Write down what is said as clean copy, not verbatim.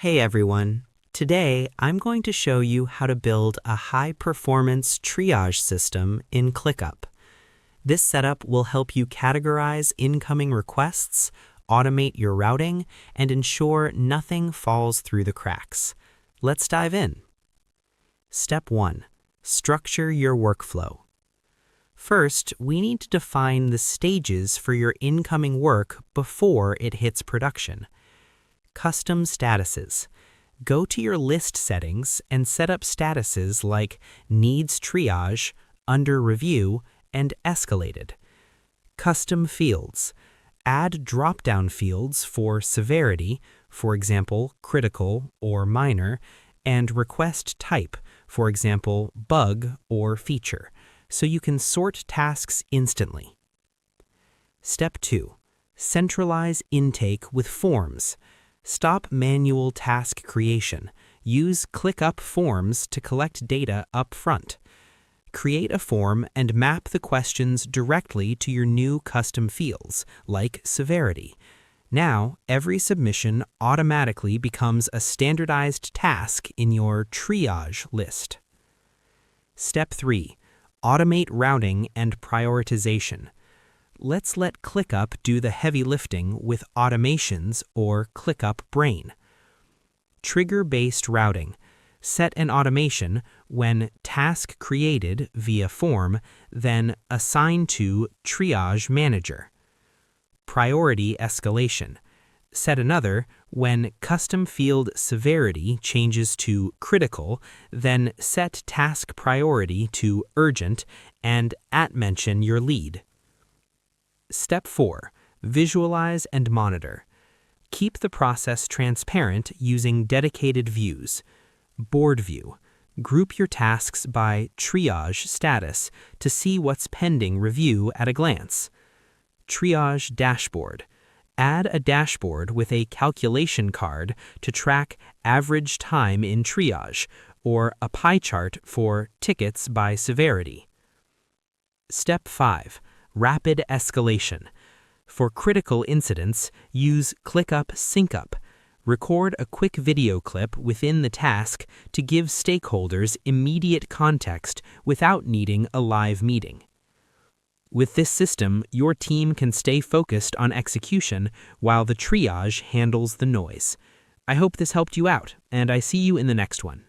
Hey everyone! Today I'm going to show you how to build a high-performance triage system in Clickup. This setup will help you categorize incoming requests, automate your routing, and ensure nothing falls through the cracks. Let's dive in. Step 1. Structure your workflow. First, we need to define the stages for your incoming work before it hits production. Custom statuses. Go to your list settings and set up statuses like Needs Triage, Under Review, and Escalated. Custom fields. Add drop-down fields for severity, for example, critical or minor, and request type, for example, bug or feature, so you can sort tasks instantly. Step 2. Centralize intake with forms. Stop manual task creation. Use Clickup forms to collect data up front. Create a form and map the questions directly to your new custom fields, like severity. Now, every submission automatically becomes a standardized task in your triage list. Step 3. Automate routing and prioritization. Let's let Clickup do the heavy lifting with automations or Clickup Brain. Trigger-based routing. Set an automation when task created via form, then assign to Triage Manager. Priority escalation. Set another when custom field severity changes to critical, then set task priority to urgent and @mention your lead. Step 4. Visualize and monitor. Keep the process transparent using dedicated views. Board view. Group your tasks by triage status to see what's pending review at a glance. Triage dashboard. Add a dashboard with a calculation card to track average time in triage, or a pie chart for tickets by severity. Step 5. Rapid escalation. For critical incidents, use Clickup Sync-Up. Record a quick video clip within the task to give stakeholders immediate context without needing a live meeting. With this system, your team can stay focused on execution while the triage handles the noise. I hope this helped you out, and I see you in the next one.